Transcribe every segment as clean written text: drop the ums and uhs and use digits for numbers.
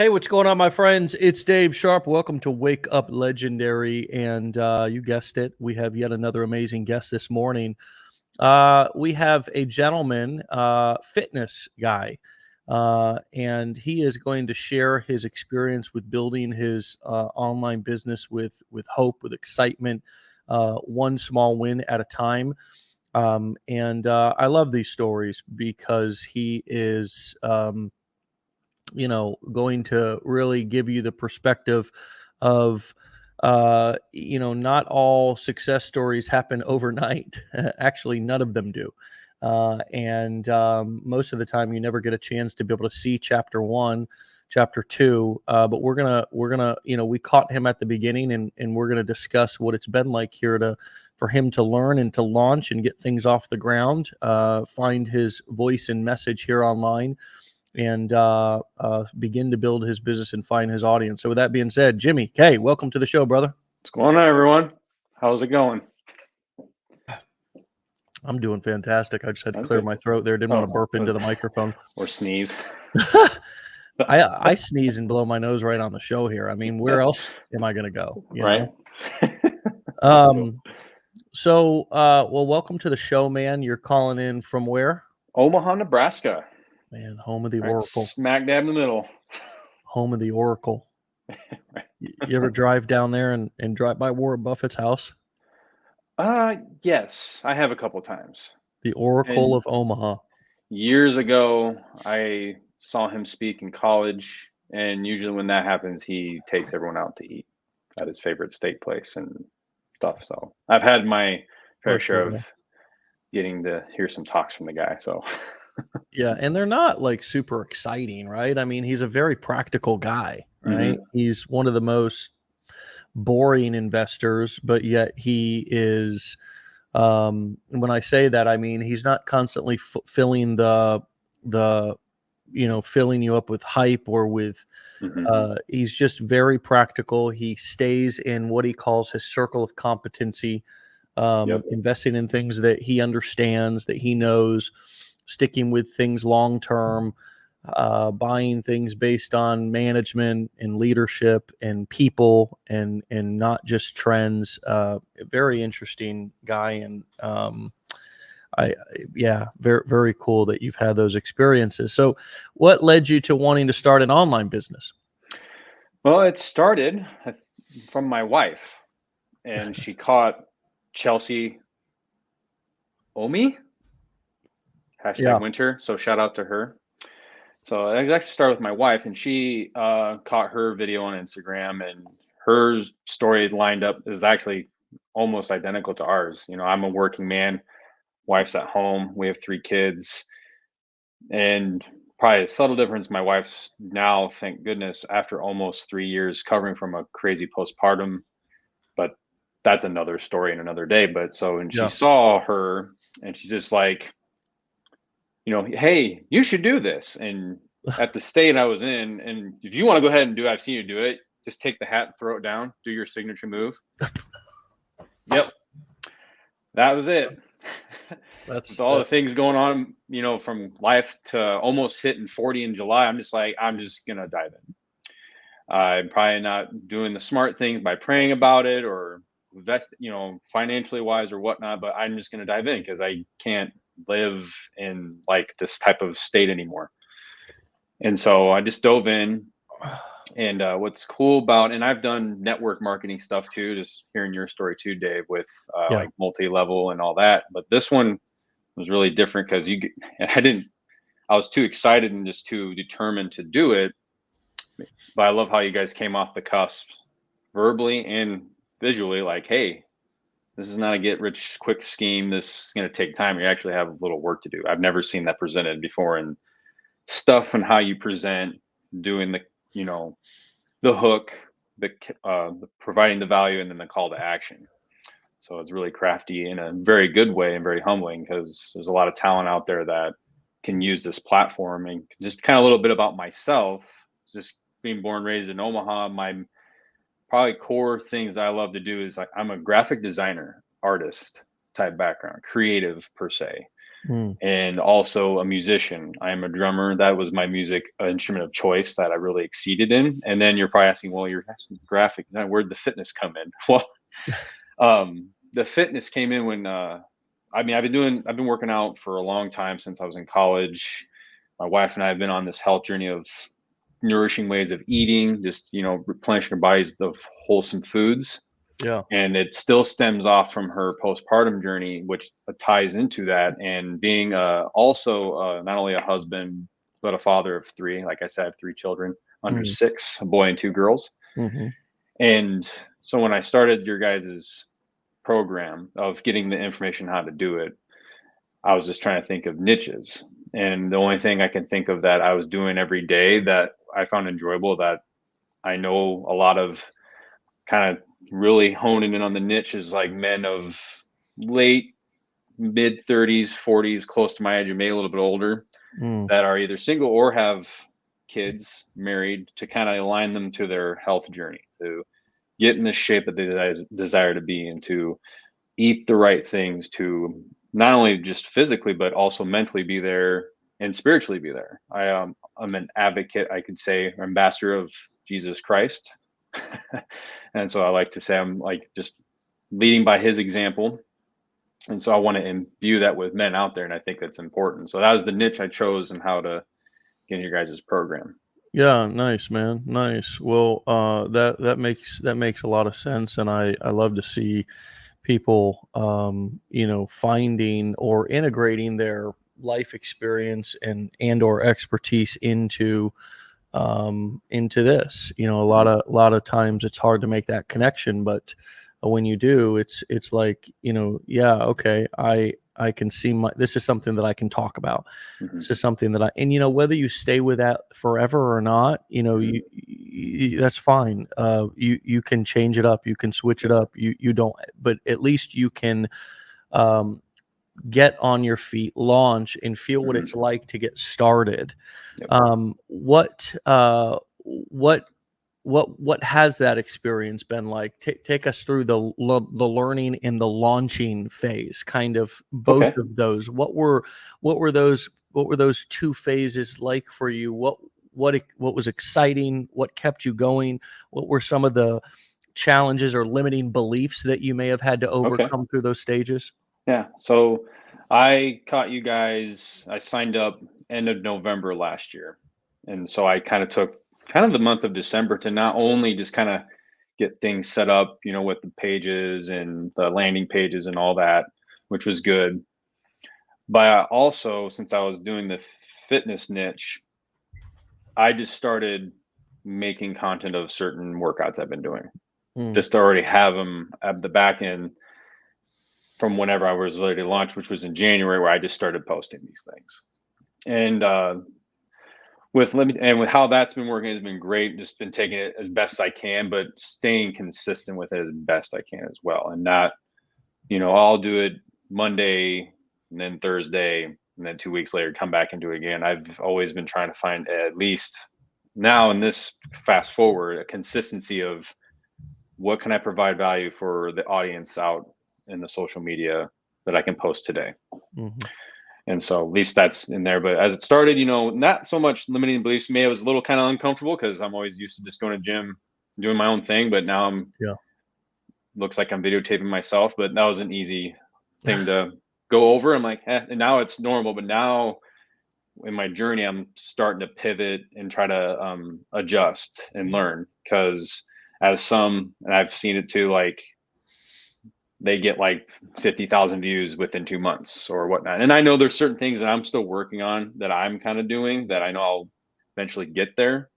Hey, what's going on, my friends? It's Dave Sharpe. Welcome to Wake Up Legendary. And you guessed it, we have yet another amazing guest this morning. We have a gentleman, fitness guy, and he is going to share his experience with building his online business with hope, with excitement, one small win at a time. And I love these stories because he is going to really give you the perspective of not all success stories happen overnight. Actually, none of them do. And most of the time you never get a chance to be able to see chapter one, chapter two. But we're gonna we caught him at the beginning, and we're gonna discuss what it's been like here for him to learn and to launch and get things off the ground, find his voice and message here online, and begin to build his business and find his audience. So with that being said, Jimmy K, welcome to the show, brother. What's going on, everyone? How's it going? I'm doing fantastic. I just had to That's clear good. my throat there. Didn't want to burp into the microphone. Or sneeze. I sneeze and blow my nose right on the show here. I mean, where else am I going to go? Right. Well, welcome to the show, man. You're calling in from where? Omaha, Nebraska. Man, home of the Right, Oracle. smack dab in the middle. Home of the Oracle. You ever drive down there and drive by Warren Buffett's house? Yes, I have a couple times. The Oracle of Omaha. Years ago, I saw him speak in college, and usually when that happens, he takes everyone out to eat at his favorite steak place and stuff. So I've had my fair share of getting to hear some talks from the guy. So yeah, and they're not like super exciting, right? I mean, he's a very practical guy, right? Mm-hmm. He's one of the most boring investors, but yet he is. When I say that, I mean he's not constantly filling filling you up with hype or with. He's just very practical. He stays in what he calls his circle of competency, investing in things that he understands, that he knows, sticking with things long term, buying things based on management and leadership and people, and not just trends. Very interesting guy, and very, very cool that you've had those experiences. So what led you to wanting to start an online business? Well, it started from my wife, and she caught Chelsea Omi, #winter. So shout out to her. So I actually started with my wife, and she caught her video on Instagram, and her story lined up is actually almost identical to ours. I'm a working man, wife's at home, we have 3 kids, and probably a subtle difference. My wife's now, thank goodness, after almost 3 years recovering from a crazy postpartum, but that's another story and another day. But so when she saw her, and she's just like, hey, you should do this. And at the state I was in, and if you want to go ahead and do it, I've seen you do it. Just take the hat, throw it down, do your signature move. Yep. That was it. That's all the things going on, from life to almost hitting 40 in July. I'm just going to dive in. I'm probably not doing the smart things by praying about it or invest, financially wise or whatnot, but I'm just going to dive in because I can't live in like this type of state anymore. And so I just dove in. And what's cool about, and I've done network marketing stuff too, just hearing your story too, Dave, with like multi-level and all that. But this one was really different because I was too excited and just too determined to do it. But I love how you guys came off the cusp verbally and visually, like, hey, this is not a get rich quick scheme. This is going to take time. You actually have a little work to do. I've never seen that presented before, and stuff and how you present, doing the hook, the providing the value, and then the call to action. So it's really crafty in a very good way and very humbling, because there's a lot of talent out there that can use this platform. And just kind of a little bit about myself, just being born, raised in Omaha, my probably core things that I love to do is, like, I'm a graphic designer, artist type background, creative per se. Mm. and also a musician. I am a drummer. That was my music instrument of choice that I really exceeded in. And then you're probably asking, well, you're asking graphic. Where'd the fitness come in? Well, the fitness came in when I've been working out for a long time since I was in college. My wife and I have been on this health journey of nourishing ways of eating, just replenishing our bodies of wholesome foods. Yeah. And it still stems off from her postpartum journey, which ties into that. And being also not only a husband but a father of three. Like I said, I have three children under Mm. 6, a boy and 2 girls. Mm-hmm. And so when I started your guys's program of getting the information how to do it, I was just trying to think of niches. And the only thing I can think of that I was doing every day that I found enjoyable, that I know a lot of kind of really honing in on the niche, is like men of late, mid 30s, 40s, close to my age, or maybe a little bit older, Mm. that are either single or have kids, married, to kind of align them to their health journey, to get in the shape that they desire to be, and to eat the right things, to not only just physically but also mentally be there and spiritually be there. I'm an advocate, I could say, ambassador of Jesus Christ. And so I like to say I'm like just leading by his example. And so I want to imbue that with men out there, and I think that's important. So that was the niche I chose and how to get in your guys' program. Yeah, nice, man. Nice. Well, that makes a lot of sense, and I love to see people, finding or integrating their life experience and or expertise into this. A lot Mhm. of times it's hard to make that connection, but when you do, it's like, yeah, okay, I can see this is something that I can talk about. Mhm. This is something that whether you stay with that forever or not, Mhm. that's fine. You can change it up, you can switch it Yep. up. You don't, but at least you can um, get on your feet, launch, and feel what Mhm. it's like to get started. Yep. What has that experience been like? Take us through the learning and the launching phase, kind of both Okay. of those. What were those two phases like for you? What was exciting? What kept you going? What were some of the challenges or limiting beliefs that you may have had to Okay. overcome through those stages? Yeah. So I caught you guys, I signed up end of November last year. And so I kind of took kind of the month of December to not only just kind of get things set up, with the pages and the landing pages and all that, which was good. But I also, since I was doing the fitness niche, I just started making content of certain workouts I've been doing, Mm. just to already have them at the back end from whenever I was ready to launch, which was in January, where I just started posting these things. And with how that's been working, it's been great. Just been taking it as best I can, but staying consistent with it as best I can as well. And not, I'll do it Monday and then Thursday, and then 2 weeks later come back and do it again. I've always been trying to find at least now in this fast forward a consistency of what can I provide value for the audience out in the social media that I can post today. Mhm. And so at least that's in there. But as it started, not so much limiting beliefs. Me, I was a little kind of uncomfortable because I'm always used to just going to gym, doing my own thing. But now Yeah. looks like I'm videotaping myself. But that was an easy thing to go over. I'm like, and now it's normal. But now in my journey, I'm starting to pivot and try to adjust and learn, because and I've seen it too, like they get like 50,000 views within 2 months or whatnot. And I know there's certain things that I'm still working on that I'm kind of doing that I know I'll eventually get there.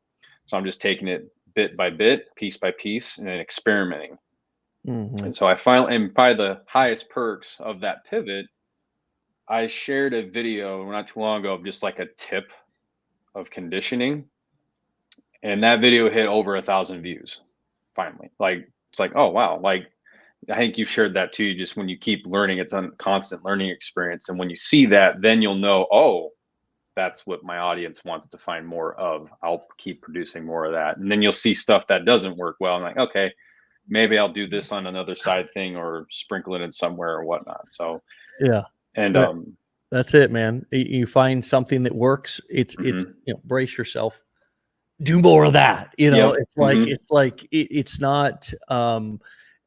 So I'm just taking it bit by bit, piece by piece, and then experimenting. Mhm. And so I finally, and probably the highest perks of that pivot, I shared a video not too long ago of just like a tip of conditioning. And that video hit over 1,000 views finally. Like, it's like, oh, wow. Like, I think you've shared that too. Just when you keep learning, it's a constant learning experience. And when you see that, then you'll know, oh, that's what my audience wants to find more of. I'll keep producing more of that. And then you'll see stuff that doesn't work well. I'm like, okay, maybe I'll do this on another side thing or sprinkle it in somewhere or whatnot. So, Yeah. and That That's it, man. You find something that works. It's brace yourself. Do more of that. Yep. It's not.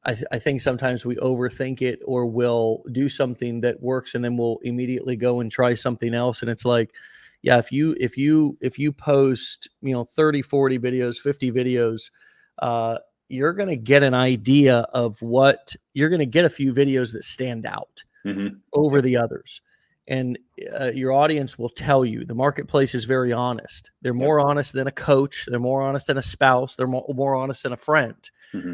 I think sometimes we overthink it, or we'll do something that works and then we'll immediately go and try something else. And it's like, yeah, if you post 30, 40 videos, 50 videos, you're going to get an idea of what you're going to get. A few videos that stand out over the others, and your audience will tell you. The marketplace is very honest. They're more honest than a coach. They're more honest than a spouse. They're more honest than a friend,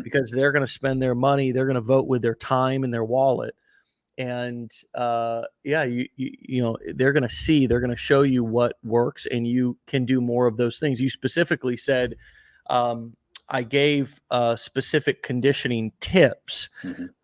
because they're going to spend their money. They're going to vote with their time and their wallet. And they're going to show you what works, and you can do more of those things. You specifically said, I gave specific conditioning tips.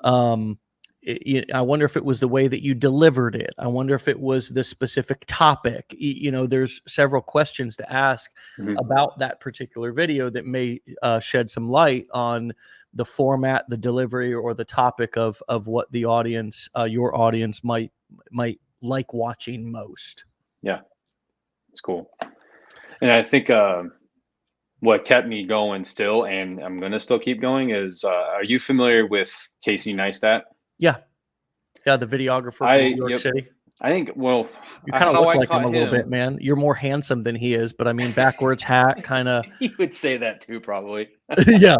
I wonder if it was the way that you delivered it. I wonder if it was the specific topic. There's several questions to ask about that particular video that may shed some light on the format, the delivery, or the topic of what the audience, your audience might like watching most. Yeah, it's cool. And I think what kept me going still, and I'm going to still keep going, is are you familiar with Casey Neistat? Yeah, the videographer from New York City. I think, well, you kind of look like him a little bit, man. You're more handsome than he is, but I mean, backwards hat, kind of. He would say that too, probably. Yeah.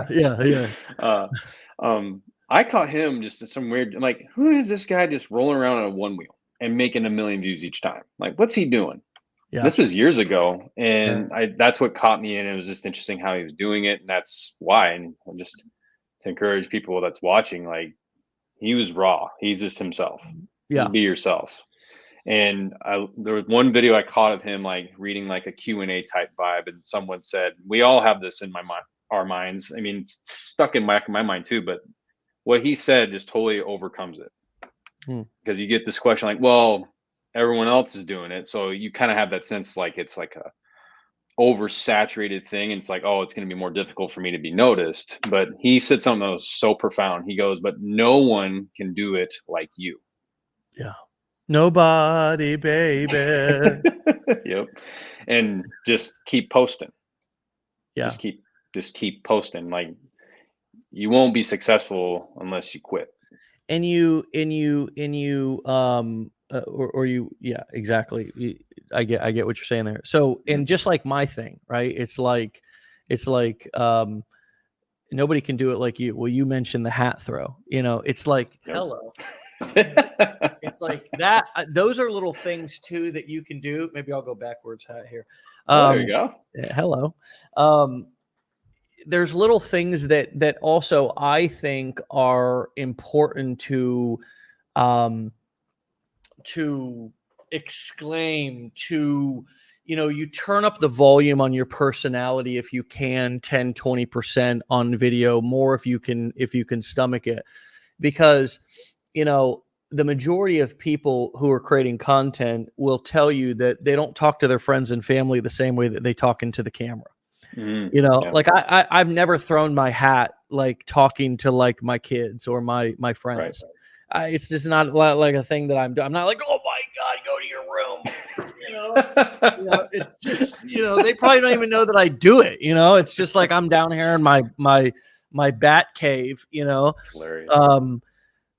I caught him just in some weird, like, who is this guy just rolling around on a one wheel and making 1 million views each time? Like, what's he doing? Yeah. This was years ago, and that's what caught me, and it was just interesting how he was doing it, and that's why. And just to encourage people that's watching, like, he was raw. He's just himself. Yeah, just be yourself. And there was one video I caught of him like reading like a Q&A type vibe, and someone said, "We all have this in our minds." I mean, it's stuck in my mind too, but what he said just totally overcomes it, because you get this question like, "Well, everyone else is doing it," so you kind of have that sense like it's like a oversaturated thing, and it's like, oh, it's going to be more difficult for me to be noticed. But he said something that was so profound. He goes, "But no one can do it like you." Yeah. Nobody, baby. Yep. And just keep posting. Yeah. Just keep posting. Like, you won't be successful unless you quit. And yeah, exactly. I get what you're saying there. So, and just like my thing, right? It's like nobody can do it like you. Well, you mentioned the hat throw, it's like, hello. It's like that. Those are little things too that you can do. Maybe I'll go backwards hat here. There you go. Yeah, hello. There's little things that also I think are important to exclaim, to, you turn up the volume on your personality if you can, 10, 20% on video, more if you can stomach it, because the majority of people who are creating content will tell you that they don't talk to their friends and family the same way that they talk into the camera. Like I've never thrown my hat like talking to like my kids or my friends. Right. It's just not like a thing that I'm doing. I'm not like, oh my God, go to your room. It's just, they probably don't even know that I do it. It's just like I'm down here in my bat cave, Hilarious.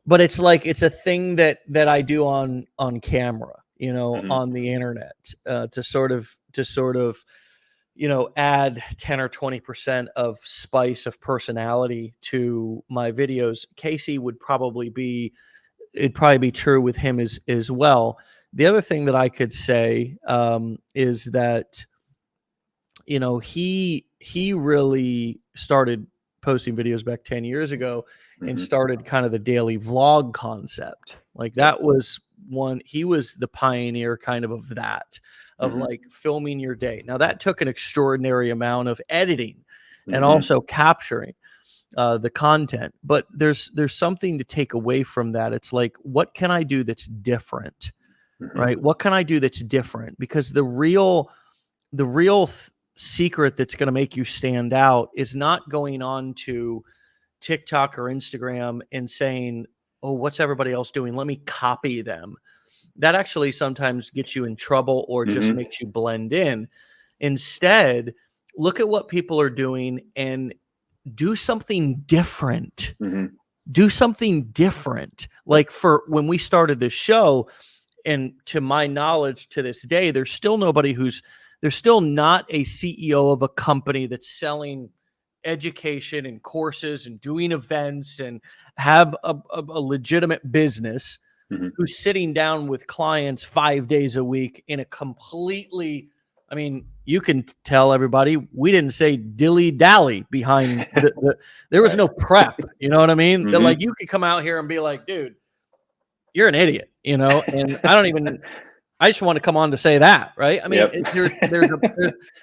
But it's like, it's a thing that I do on camera, on the internet, to sort of, add 10 or 20% of spice of personality to my videos. Casey it'd probably be true with him as well. The other thing that I could say is that, he really started posting videos back 10 years ago and started kind of the daily vlog concept. Like that was one, he was the pioneer kind of that, of like filming your day. Now that took an extraordinary amount of editing and also capturing the content, but there's something to take away from that. It's like, what can I do that's different? Right? What can I do that's different? Because the real secret that's going to make you stand out is not going on to TikTok or Instagram and saying, oh, what's everybody else doing? Let me copy them. that actually sometimes gets you in trouble or just Mhm. makes you blend in. Instead, look at what people are doing and do something different. Mhm. Do something different. Yep. Like for when we started this show, and to my knowledge to this day, there's still not a CEO of a company that's selling education and courses and doing events and have a legitimate business Mhm. who's sitting down with clients 5 days a week in a completely, I mean, you can tell everybody we didn't say dilly dally behind there was Right. no prep. You know what I mean? That Mhm. like you could come out here and be like, dude, you're an idiot, and I just want to come on to say that, right? I mean, Yep.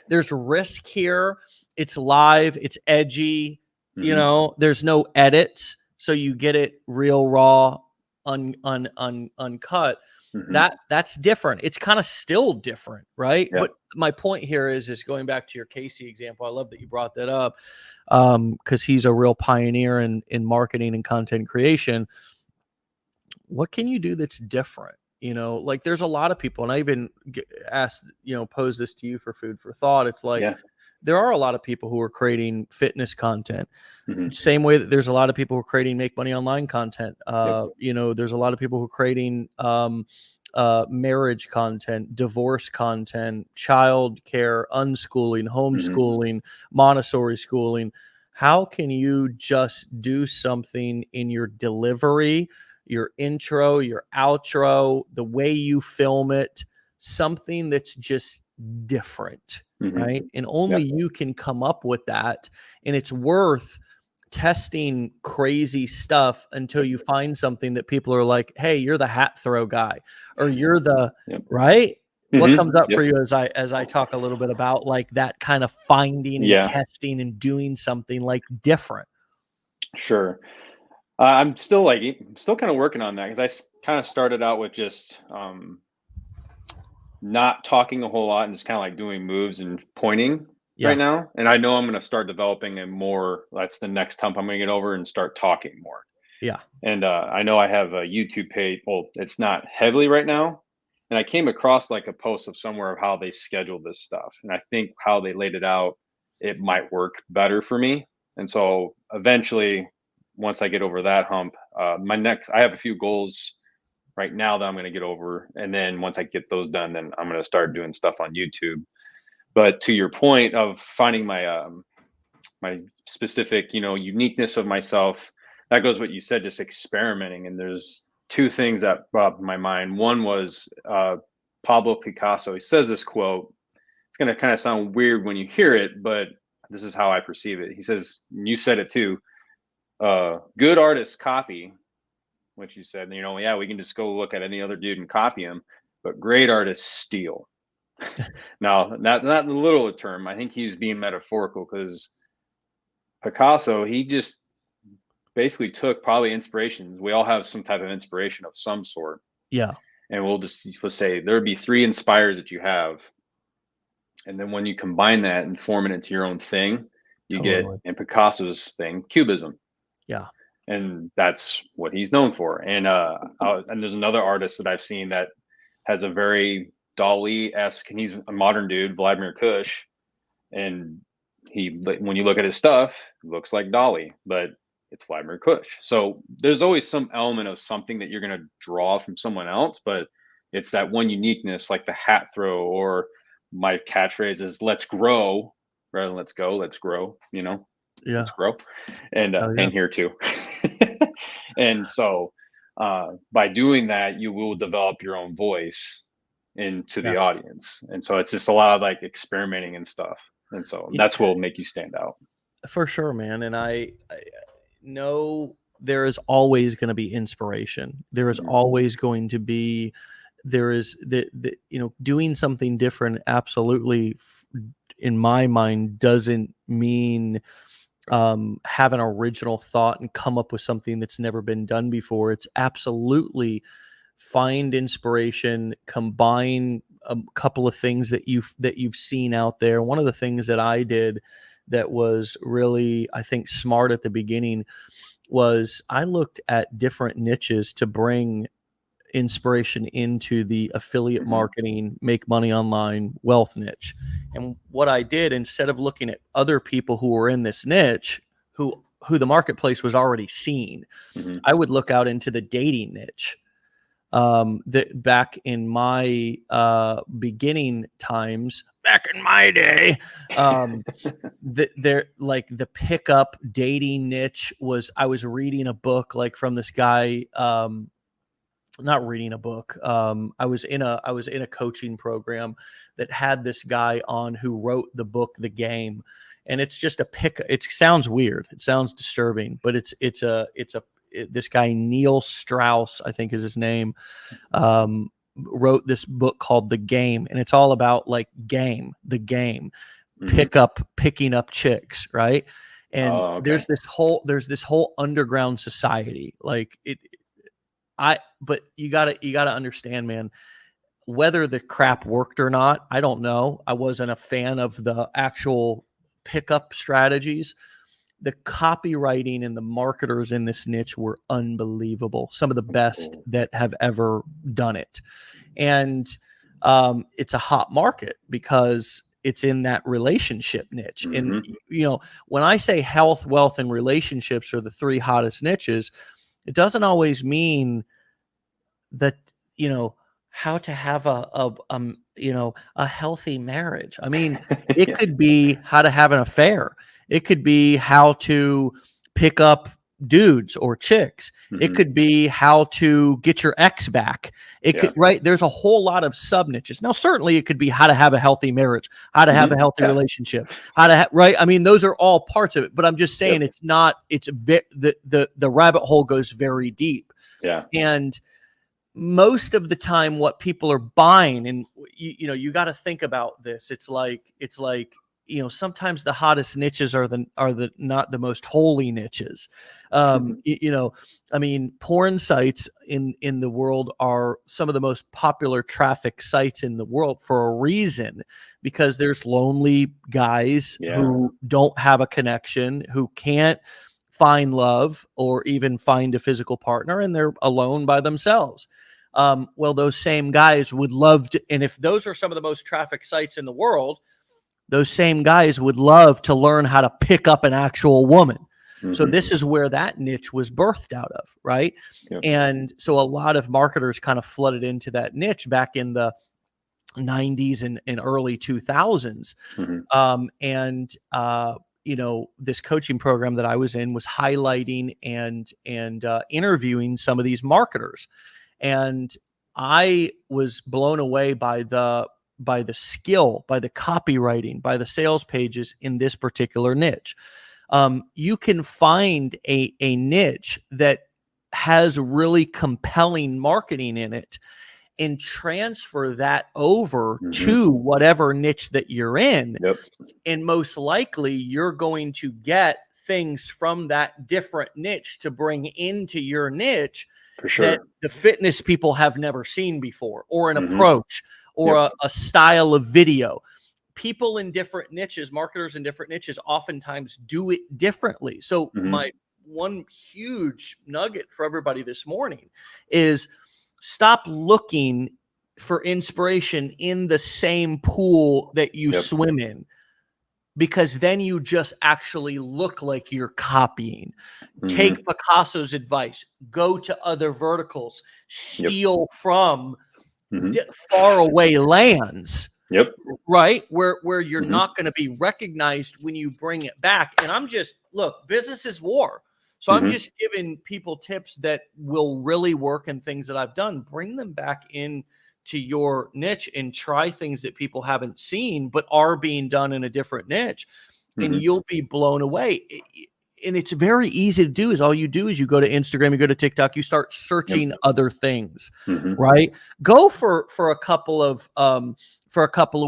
there's risk here. It's live, it's edgy, Mhm. there's no edits, so you get it real raw, uncut. Mhm. That's different. It's kind of still different, right? Yep. But my point here is going back to your Casey example. I love that you brought that up, because he's a real pioneer in marketing and content creation. What can you do that's different? Like there's a lot of people, and I even asked, pose this to you for food for thought. It's like Yeah. there are a lot of people who are creating fitness content, Mhm. same way that there's a lot of people who are creating make money online content. Yep. There's a lot of people who are creating marriage content, divorce content, child care, unschooling, Mhm. homeschooling, Montessori schooling. How can you just do something in your delivery, your intro, your outro, the way you film it, something that's just different, Mhm. right? And only Yep. you can come up with that. And it's worth testing crazy stuff until you find something that people are like, hey, you're the hat throw guy, or you're the Yep. right. What Mhm. comes up for Yep. you as I talk a little bit about like that kind of finding and Yeah. testing and doing something like different? Sure. I'm still kind of working on that because kind of started out with just not talking a whole lot and just kind of like doing moves and pointing right Yeah. now. And I know I'm going to start developing a more. That's the next hump I'm going to get over and start talking more. Yeah. And I know I have a YouTube page. Well, it's not heavily right now. And I came across like a post of somewhere of how they schedule this stuff. And I think how they laid it out, it might work better for me. And so eventually, once I get over that hump, I have a few goals right now that I'm going to get over. And then once I get those done, then I'm going to start doing stuff on YouTube. But to your point of finding my specific, uniqueness of myself, that goes what you said, just experimenting. And there's two things that brought up in my mind. One was Pablo Picasso. He says this quote. It's going to kind of sound weird when you hear it, but this is how I perceive it. He says, and you said it too, good artists copy, which you said, yeah, we can just go look at any other dude and copy him, but great artists steal. Now, not the literal term. I think he's being metaphorical because Picasso, he just basically took probably inspirations. We all have some type of inspiration of some sort. Yeah. And let's say there'd be three inspires that you have. And then when you combine that and form it into your own thing, you get Totally. in Picasso's thing, cubism. Yeah. And that's what he's known for. And there's another artist that I've seen that has a very Dali-esque, and he's a modern dude, Vladimir Kush. And when you look at his stuff, it looks like Dali, but it's Vladimir Kush. So there's always some element of something that you're going to draw from someone else, but it's that one uniqueness, like the hat throw, or my catchphrase is "Let's grow" rather than "Let's go." Let's grow. Yeah. Let's grow, and Oh yeah. and here too. And so, by doing that, you will develop your own voice into Yeah. the audience, and so it's just a lot of like experimenting and stuff. And so Yeah. that's what will make you stand out. For sure, man. And I know there is always going to be inspiration. There is Mhm. always going to be, there is doing something different. Absolutely, in my mind, doesn't mean have an original thought and come up with something that's never been done before. It's absolutely find inspiration, combine a couple of things that you've seen out there. One of the things that I did that was really, I think, smart at the beginning was I looked at different niches to bring inspiration into the affiliate marketing, make money online, wealth niche. And what I did, instead of looking at other people who were in this niche, who the marketplace was already seeing, I would look out into the dating niche. That back in my beginning times, back in my day, the pickup dating niche was, I was reading a book like from this guy, not reading a book. I was in a coaching program that had this guy on who wrote the book, The Game. And it's just it sounds weird. It sounds disturbing, but this guy, Neil Strauss, I think is his name, wrote this book called The Game. And it's all about like the game, picking up chicks. Right. And there's this whole underground society. Like but you gotta understand, man, whether the crap worked or not, I don't know. I wasn't a fan of the actual pickup strategies. The copywriting and the marketers in this niche were unbelievable. Some of the best that have ever done it. And it's a hot market because it's in that relationship niche. And, when I say health, wealth, and relationships are the three hottest niches, it doesn't always mean that, how to have a healthy marriage. I mean, it could be how to have an affair. It could be how to pick up dudes or chicks. It could be how to get your ex back. Right. There's a whole lot of sub niches. Now, certainly it could be how to have a healthy marriage, how to have a healthy relationship, right. I mean, those are all parts of it, but I'm just saying the rabbit hole goes very deep. Yeah. And most of the time what people are buying, and you got to think about this. It's like, sometimes the hottest niches are the not the most holy niches. I mean, porn sites in the world are some of the most popular traffic sites in the world for a reason, because there's lonely guys who don't have a connection, who can't find love or even find a physical partner, and they're alone by themselves. Well, those same guys would love to, and if those are some of the most traffic sites in the world, those same guys would love to learn how to pick up an actual woman. So this is where that niche was birthed out of, right? Yep. And so a lot of marketers kind of flooded into that niche back in the 90s and early 2000s. This coaching program that I was in was highlighting and interviewing some of these marketers. And I was blown away by the skill, by the copywriting, by the sales pages in this particular niche. You can find a niche that has really compelling marketing in it and transfer that over to whatever niche that you're in. Yep. And most likely you're going to get things from that different niche to bring into your niche. For sure. That the fitness people have never seen before, or an approach, or a style of video. People in different niches, marketers in different niches, oftentimes do it differently. So my one huge nugget for everybody this morning is stop looking for inspiration in the same pool that you swim in, because then you just actually look like you're copying. Take Picasso's advice, go to other verticals, steal from far away lands, right? Where you're not going to be recognized when you bring it back. And business is war. So I'm just giving people tips that will really work, and things that I've done. Bring them back in to your niche and try things that people haven't seen but are being done in a different niche, and you'll be blown away. And it's very easy to do. All you do is you go to Instagram, you go to TikTok, you start searching other things, right? Go for a couple of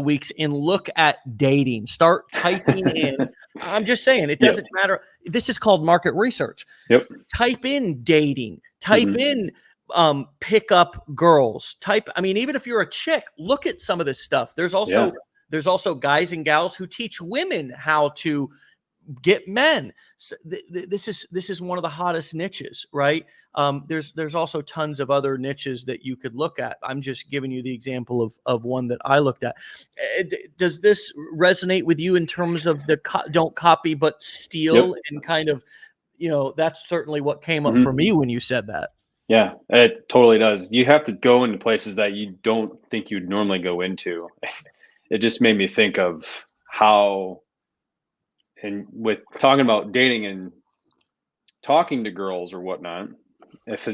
weeks and look at dating. Start typing in. I'm just saying, it doesn't matter. This is called market research. Type in dating. Type in pick up girls. Even if you're a chick, look at some of this stuff. There's also guys and gals who teach women how to get men. So this is one of the hottest niches, right? There's also tons of other niches that you could look at. I'm just giving you the example of one that I looked at. Does this resonate with you in terms of the don't copy but steal? Yep. And kind of, that's certainly what came up for Mm-hmm. me when you said that. Yeah, it totally does. You have to go into places that you don't think you'd normally go into. It just made me think of how, and with talking about dating and talking to girls or whatnot,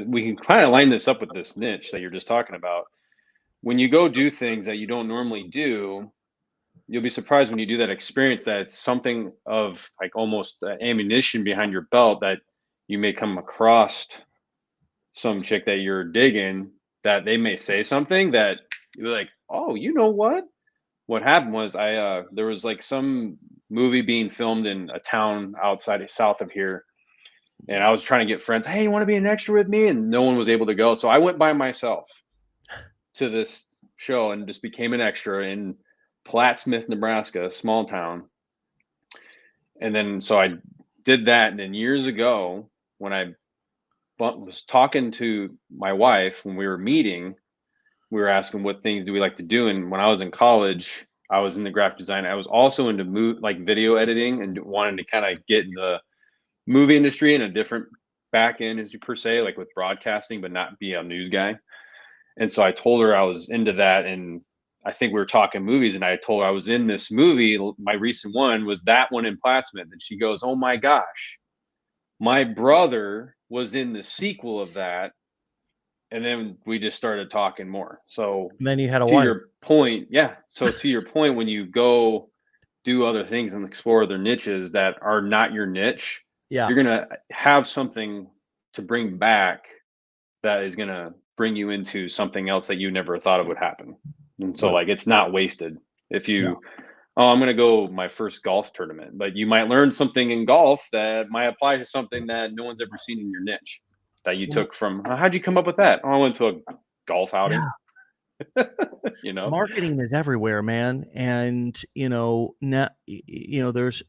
we can kind of line this up with this niche that you're just talking about. When you go do things that you don't normally do, you'll be surprised when you do that experience that it's something of like almost ammunition behind your belt that you may come across some chick that you're digging, that they may say something that you're like, oh, you know what happened was there was like some movie being filmed in a town outside south of here, and I was trying to get friends, hey, you want to be an extra with me, and no one was able to go, so I went by myself to this show and just became an extra in Plattsmouth, Nebraska, a small town. And then so I did that, and then years ago when I was talking to my wife, when we were meeting, we were asking what things do we like to do. And when I was in college, I was in the graphic design. I was also into like video editing and wanting to kind of get in the movie industry in a different back end, as you per se, like with broadcasting, but not be a news guy. And so I told her I was into that. And I think we were talking movies, and I told her I was in this movie. My recent one was that one in Plattsmouth. And she goes, oh my gosh, my brother was in the sequel of that. And then we just started talking more. So And then you had a to wife. your point, yeah. So to your point, when you go do other things and explore other niches that are not your niche, Yeah. you're gonna have something to bring back that is gonna bring you into something else that you never thought it would happen. And so like it's not wasted. If you I'm gonna go my first golf tournament, but you might learn something in golf that might apply to something that no one's ever seen in your niche that you took from. How'd you come up with that? Oh, I went to a golf outing. Marketing is everywhere, man. And now there's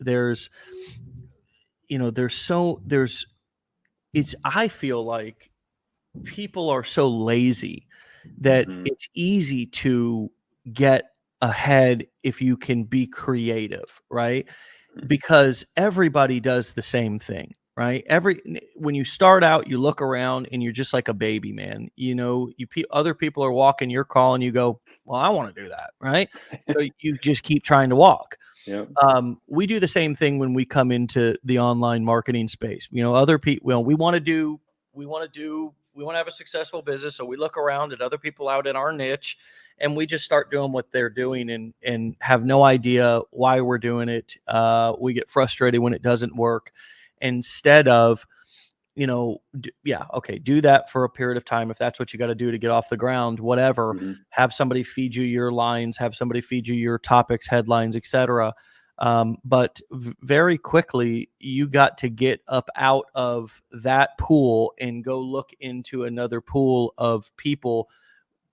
it's, I feel like people are so lazy that Mhm. it's easy to get ahead if you can be creative, right? Because everybody does the same thing, right? When you start out, you look around and you're just like a baby, man. Other people are walking, you're calling, you go, well, I want to do that, right? So you just keep trying to walk. Yep. We do the same thing when we come into the online marketing space. Other people, we want to have a successful business. So we look around at other people out in our niche, and we just start doing what they're doing and have no idea why we're doing it. We get frustrated when it doesn't work, instead of, do that for a period of time. If that's what you got to do to get off the ground, whatever, have somebody feed you your lines, have somebody feed you your topics, headlines, etc. But very quickly, you got to get up out of that pool and go look into another pool of people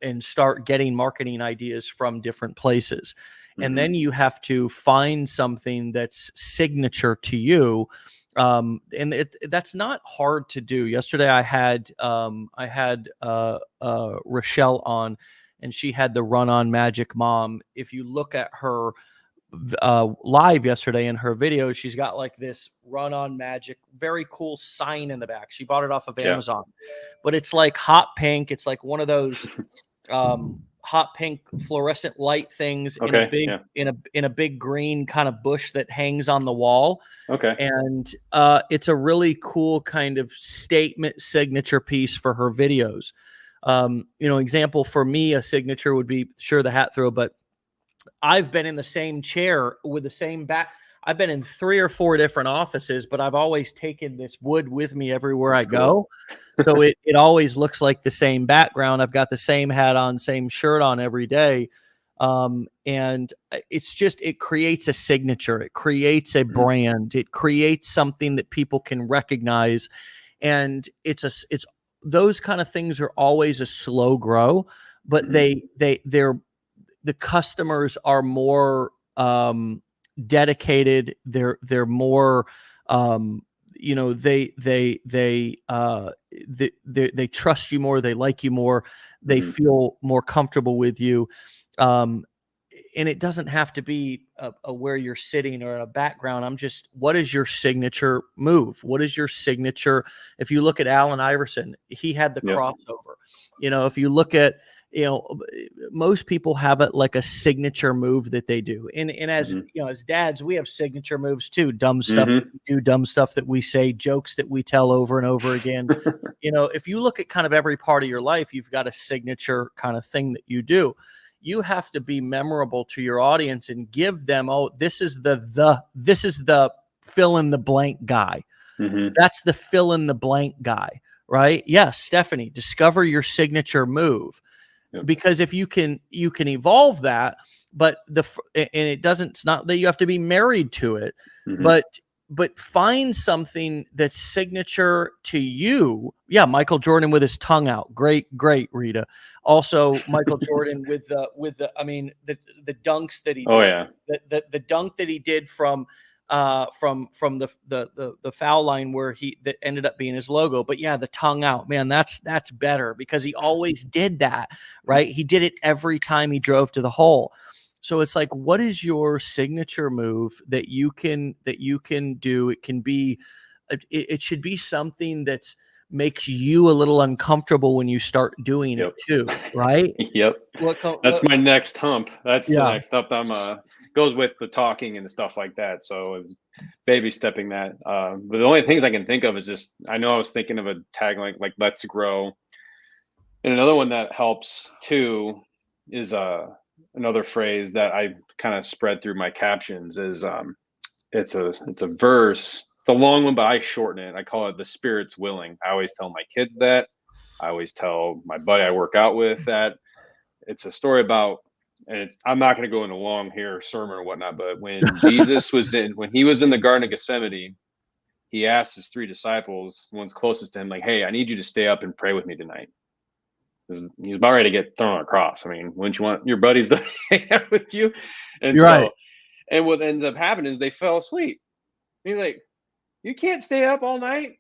and start getting marketing ideas from different places. And then you have to find something that's signature to you. And that's not hard to do. Yesterday I had Rochelle on, and she had the Run On Magic Mom. If you look at her live yesterday in her video, she's got like this Run On Magic, very cool sign in the back. She bought it off of Amazon, but it's like hot pink. It's like one of those hot pink fluorescent light things in a big green kind of bush that hangs on the wall. Okay. And it's a really cool kind of statement signature piece for her videos. Example for me, a signature would be sure the hat throw, but I've been in the same chair with the same back. I've been in 3 or 4 different offices, but I've always taken this wood with me everywhere I go. So it always looks like the same background. I've got the same hat on, same shirt on every day. And it creates a signature. It creates a brand. It creates something that people can recognize. And it's those kind of things are always a slow grow, but the customers are more dedicated. They're more, you know, they trust you more. They like you more. They feel more comfortable with you. And it doesn't have to be a where you're sitting or a background. What is your signature move? What is your signature? If you look at Allen Iverson, he had the crossover. You know, if you look at, you know, most people have it like a signature move that they do. And as, you know, as dads, we have signature moves too. Dumb stuff that we do, dumb stuff that we say, jokes that we tell over and over again. You know, if you look at kind of every part of your life, you've got a signature kind of thing that you do. You have to be memorable to your audience and give them, oh, this is the fill in the blank guy. That's the fill in the blank guy, right? Yes, Stephanie, discover your signature move. Because if you can evolve that, but it's not that you have to be married to it, but find something that's signature to you. Yeah, Michael Jordan with his tongue out. Great, Rita. Also, Michael Jordan with the the dunks that he did. Oh yeah. The dunk that he did from the foul line where that ended up being his logo. But yeah, the tongue out, man, that's better because he always did that, right? He did it every time he drove to the hole. So it's like, what is your signature move that you can do? It can be, it should be something that's makes you a little uncomfortable when you start doing it too, right? That's my next hump. That's the next hump. Goes with the talking and stuff like that. So baby stepping that. But the only things I can think of is just, I know I was thinking of a tag like let's grow. And another one that helps too is another phrase that I kind of spread through my captions is it's a verse. It's a long one, but I shorten it. I call it the spirit's willing. I always tell my kids that. I always tell my buddy I work out with that. It's a story about, and I'm not going to go into long here sermon or whatnot, but when Jesus when he was in the Garden of Gethsemane, he asked his 3 disciples, the ones closest to him, like, hey, I need you to stay up and pray with me tonight. He's about ready to get thrown across. I mean, wouldn't you want your buddies to hang out with you? And You're right. And what ends up happening is they fell asleep. And he's like, you can't stay up all night?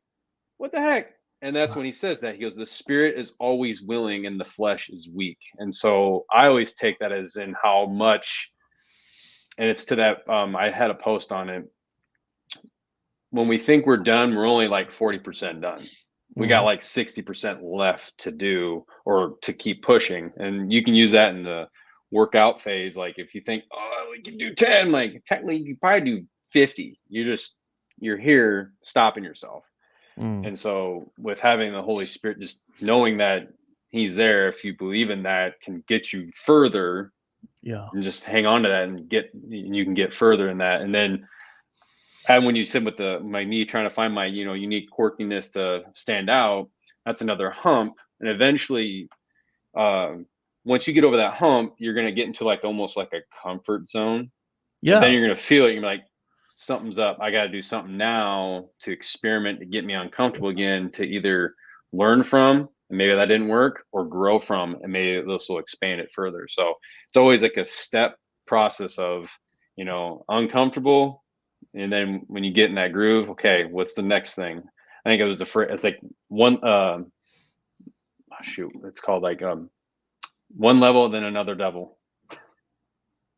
What the heck? And that's when he says that. He goes, the spirit is always willing and the flesh is weak. And so I always take that as in how much, and it's to that, I had a post on it. When we think we're done, we're only like 40% done. We got like 60% left to do or to keep pushing. And you can use that in the workout phase. Like if you think, oh, we can do 10, like technically you probably do 50. You're here stopping yourself. And so with having the Holy Spirit, just knowing that he's there, if you believe in that, can get you further. Yeah. And just hang on to that and you can get further in that. And then, and when you sit with my knee, trying to find my, unique quirkiness to stand out, that's another hump. And eventually, once you get over that hump, you're going to get into like almost like a comfort zone. Yeah. And then you're going to feel it. You're like, something's up. I got to do something now to experiment, to get me uncomfortable again, to either learn from, and maybe that didn't work, or grow from, and maybe this will expand it further. So it's always like a step process of, uncomfortable. And then when you get in that groove, okay, what's the next thing? I think it was it's like one, it's called like one level, then another level.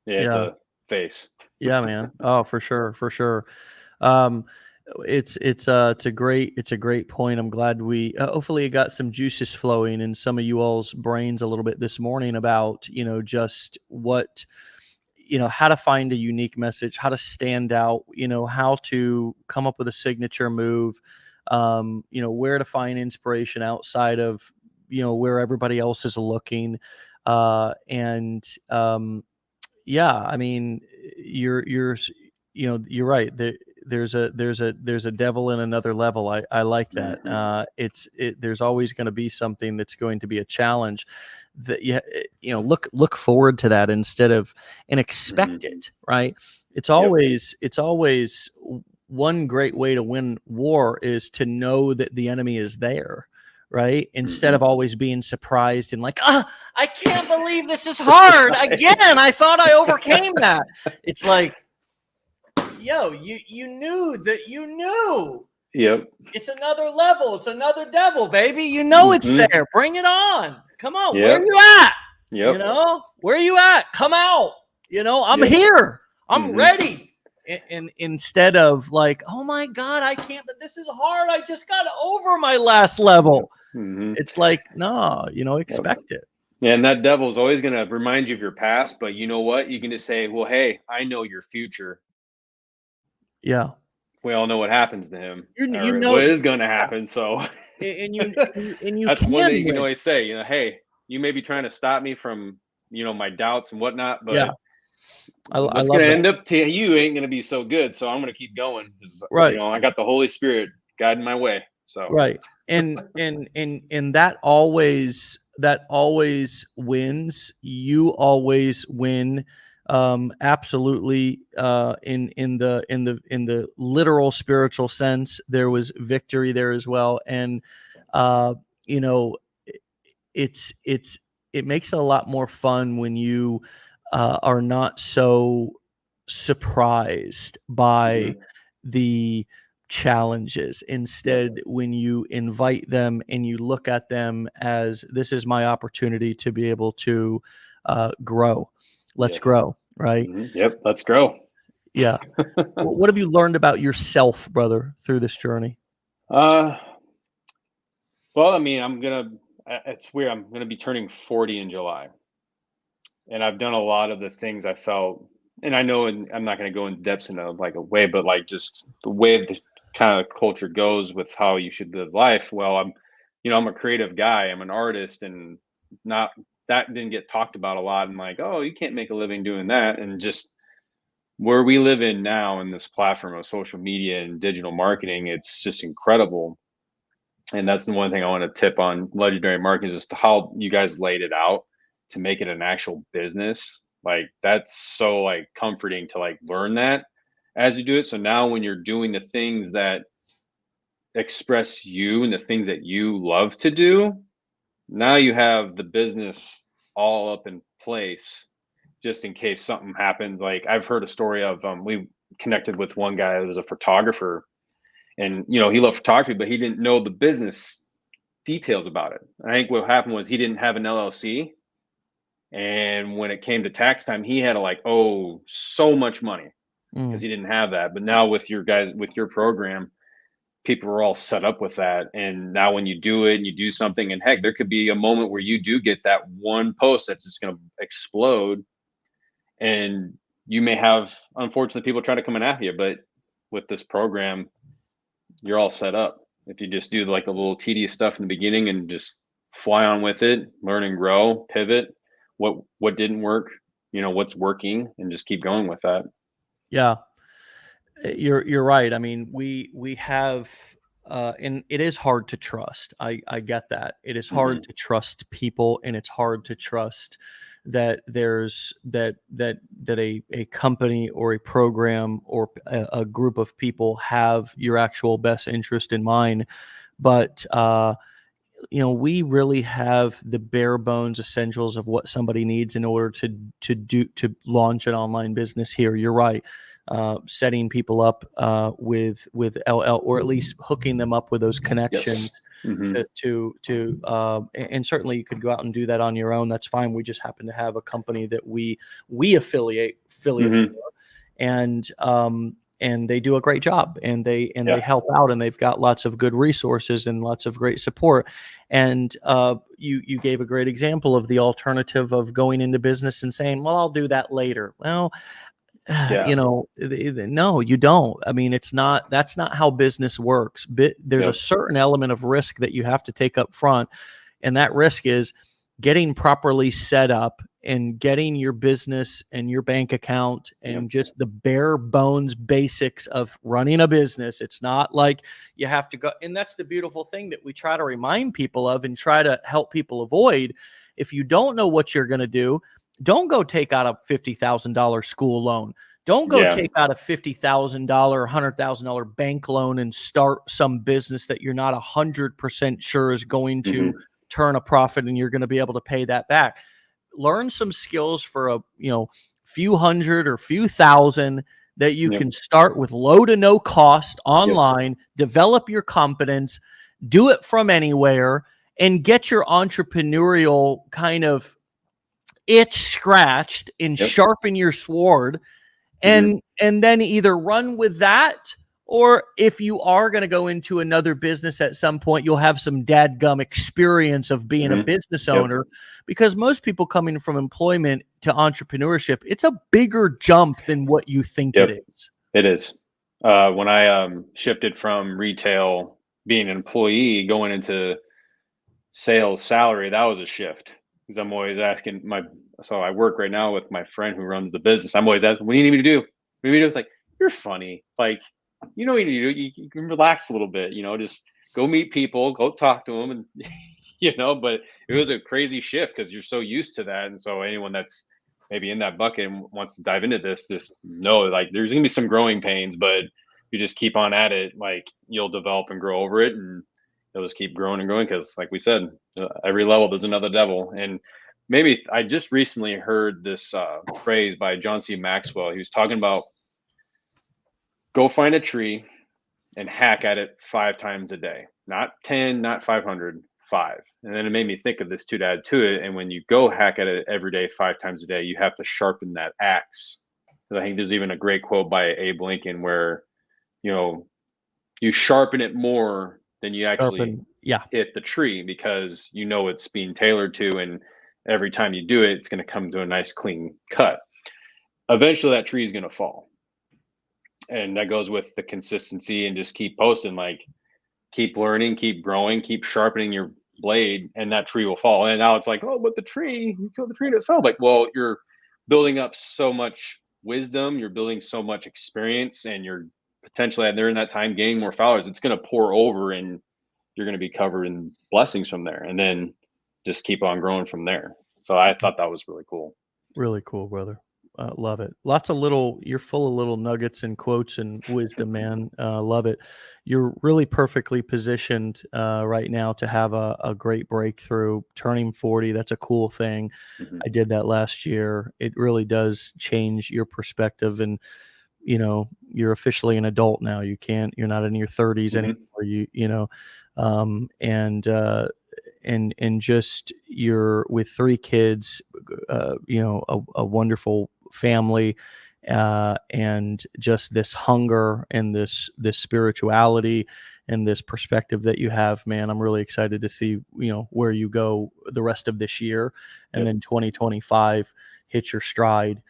Yeah. To face. Yeah, man. Oh, for sure. It's a great point. I'm glad we hopefully it got some juices flowing in some of you all's brains a little bit this morning about, just what, how to find a unique message, how to stand out, how to come up with a signature move, where to find inspiration outside of, where everybody else is looking. Yeah, I mean, you're right. There's a devil in another level. I like that. There's always going to be something that's going to be a challenge that look forward to that instead of and expect it, right? It's always one great way to win war is to know that the enemy is there. Right. Instead of always being surprised and like, I can't believe this is hard again. I thought I overcame that. It's like, you knew that you knew. Yep. It's another level. It's another devil, baby. You know it's there. Bring it on. Come on. Where you at? You know, where you at? Come out. You know, I'm here. I'm ready. And instead of like, oh my God, I can't, but this is hard. I just got over my last level. It's like, no, you know, expect it. Yeah, and that devil's always going to remind you of your past, but you know what? You can just say, well, hey, I know your future. Yeah. We all know what happens to him. You know what is going to happen. So and you that's one thing you can always say, you know, hey, you may be trying to stop me from, you know, my doubts and whatnot, but what's going to end up to you ain't going to be so good. So I'm going to keep going. Right. You know, I got the Holy Spirit guiding my way. So right. And that always wins. You always win. Absolutely. In the literal spiritual sense, there was victory there as well. And, you know, it makes it a lot more fun when you, are not so surprised by the challenges. Instead, when you invite them and you look at them as, this is my opportunity to be able to grow. Let's grow, right? Yep, let's grow. Yeah. What have you learned about yourself, brother, through this journey? Well, I mean, it's weird. I'm going to be turning 40 in July. And I've done a lot of the things I felt, and I know, and I'm not going to go in depths in a way, but like just the way the kind of culture goes with how you should live life. Well, I'm a creative guy. I'm an artist, and that didn't get talked about a lot. And like, oh, you can't make a living doing that. And just where we live in now in this platform of social media and digital marketing, it's just incredible. And that's the one thing I want to tip on Legendary Marketing, is just how you guys laid it out to make it an actual business. Like, that's so like comforting to like learn that as you do it. So now when you're doing the things that express you and the things that you love to do, now you have the business all up in place just in case something happens. Like, I've heard a story of we connected with one guy who was a photographer, and you know, he loved photography, but he didn't know the business details about it. I think what happened was he didn't have an LLC, and when it came to tax time, he had to like owe so much money because he didn't have that. But now with your program, people are all set up with that. And now when you do it and you do something, and heck, there could be a moment where you do get that one post that's just going to explode, and you may have, unfortunately, people try to come in after you. But with this program, you're all set up. If you just do like a little tedious stuff in the beginning and just fly on with it, learn and grow, pivot, what didn't work, you know, what's working, and just keep going with that. Yeah, you're right. I mean, we have, and it is hard to trust. I get that. It is hard to trust people, and it's hard to trust that there's that a company or a program or a group of people have your actual best interest in mind. But you know, we really have the bare bones essentials of what somebody needs in order to launch an online business here. You're right. Setting people up with LL, or at least hooking them up with those connections. And certainly you could go out and do that on your own. That's fine. We just happen to have a company that we affiliate for, and they do a great job, and they help out, and they've got lots of good resources and lots of great support. And you gave a great example of the alternative of going into business and saying, well, I'll do that later. Well, you know, no, you don't. I mean, that's not how business works. There's a certain element of risk that you have to take up front. And that risk is getting properly set up and getting your business and your bank account and just the bare bones basics of running a business. It's not like you have to go. And that's the beautiful thing that we try to remind people of and try to help people avoid. If you don't know what you're going to do, don't go take out a $50,000 school loan. Don't go take out a $50,000, $100,000 bank loan and start some business that you're not 100% sure is going to turn a profit and you're going to be able to pay that back. Learn some skills for a few hundred or few thousand. that you can start with low to no cost online, develop your confidence, do it from anywhere, and get your entrepreneurial kind of itch scratched and sharpen your sword, and then either run with that, or if you are going to go into another business at some point, you'll have some dadgum experience of being a business owner, because most people coming from employment to entrepreneurship, it's a bigger jump than what you think it is. It is. When I shifted from retail, being an employee, going into sales salary, that was a shift, because I'm always asking so I work right now with my friend who runs the business. I'm always asking, what do you need me to do? What do you need me to do? It's like, you're funny. Like, you know what you need to do? You can relax a little bit, just go meet people, go talk to them. And, but it was a crazy shift because you're so used to that. And so anyone that's maybe in that bucket and wants to dive into this, just know, like, there's going to be some growing pains, but you just keep on at it. Like, you'll develop and grow over it, and it'll just keep growing and growing, because like we said, every level there's another devil. And maybe I just recently heard this phrase by John C. Maxwell. He was talking about, go find a tree and hack at it 5 times a day, not 10, not 500, 5. And then it made me think of this too, to add to it. And when you go hack at it every day, 5 times a day, you have to sharpen that axe. I think there's even a great quote by Abe Lincoln where, you sharpen it more than you actually hit the tree, because it's being tailored to, and every time you do it, it's going to come to a nice clean cut. Eventually that tree is going to fall. And that goes with the consistency, and just keep posting, like, keep learning, keep growing, keep sharpening your blade, and that tree will fall. And now it's like, oh, but the tree, you killed the tree and it fell. Like, well, you're building up so much wisdom, you're building so much experience, and you're potentially during that time gaining more followers. It's going to pour over, and you're going to be covered in blessings from there, and then just keep on growing from there. So I thought that was really cool. Really cool, brother. Love it. Lots of you're full of little nuggets and quotes and wisdom, man. Love it. You're really perfectly positioned right now to have a great breakthrough. Turning 40, that's a cool thing. I did that last year. It really does change your perspective, and you're officially an adult now. You're not in your 30s anymore. And just you're with 3 kids, a wonderful family, and just this hunger and this spirituality and this perspective that you have, man. I'm really excited to see, where you go the rest of this year, and then 2025 hit your stride.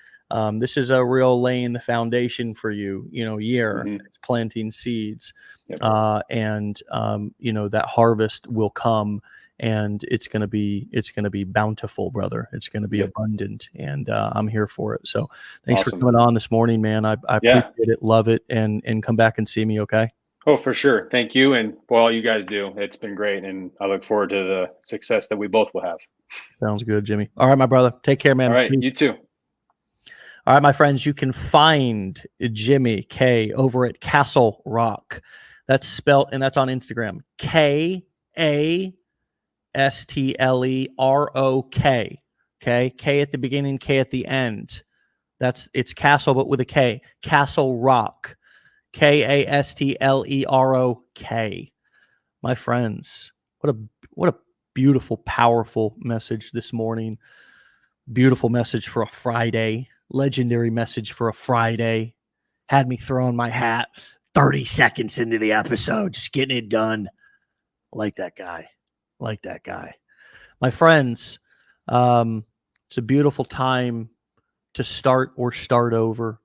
This is a real laying the foundation for you, year. It's planting seeds, and that harvest will come, and it's going to be bountiful, brother. It's going to be abundant, and I'm here for it. So thanks for coming on this morning, man. I appreciate it. Love it. And come back and see me. Okay. Oh, for sure. Thank you. And for all you guys do, it's been great. And I look forward to the success that we both will have. Sounds good, Jimmy. All right, my brother. Take care, man. All right. You too. All right, my friends, you can find Jimmy K over at Kastlerok. That's spelled, and that's on Instagram. Kastlerok. Okay. K at the beginning, K at the end. It's Castle, but with a K. Kastlerok. Kastlerok. My friends, what a beautiful, powerful message this morning. Beautiful message for a Friday. Legendary message for a Friday. Had me throwing my hat 30 seconds into the episode, just getting it done. Like that guy. My friends, it's a beautiful time to start over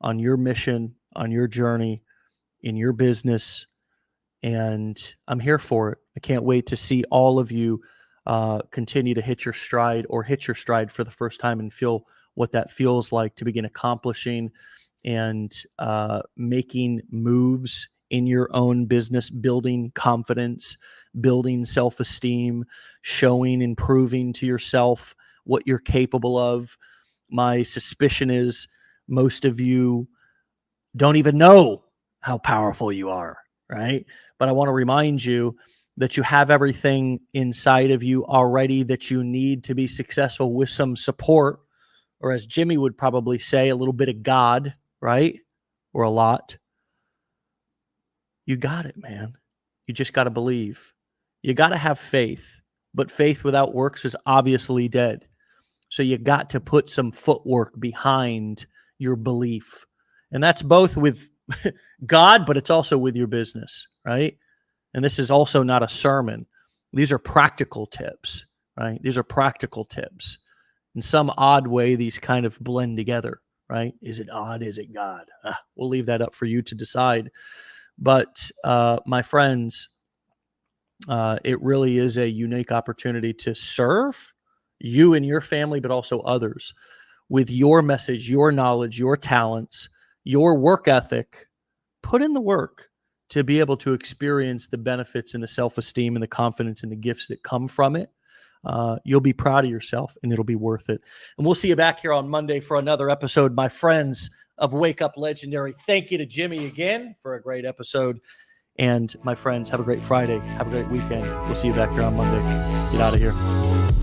on your mission, on your journey, in your business. And I'm here for it. I can't wait to see all of you continue to hit your stride for the first time, and feel what that feels like to begin accomplishing and making moves in your own business, building confidence, building self-esteem, showing and proving to yourself what you're capable of. My suspicion is most of you don't even know how powerful you are, right? But I want to remind you that you have everything inside of you already that you need to be successful, with some support, or as Jimmy would probably say, a little bit of God, right? or a lot. You got it, man. You just got to believe. You got to have faith, but faith without works is obviously dead. So you got to put some footwork behind your belief. And that's both with God, but it's also with your business, right? And this is also not a sermon. These are practical tips, right? These are practical tips. In some odd way, these kind of blend together, right? Is it odd? Is it God? We'll leave that up for you to decide. But my friends, it really is a unique opportunity to serve you and your family, but also others with your message, your knowledge, your talents, your work ethic. Put in the work to be able to experience the benefits and the self-esteem and the confidence and the gifts that come from it. You'll be proud of yourself and it'll be worth it. And we'll see you back here on Monday for another episode, my friends of Wake Up Legendary. Thank you to Jimmy again for a great episode. And my friends, have a great Friday. Have a great weekend. We'll see you back here on Monday. Get out of here.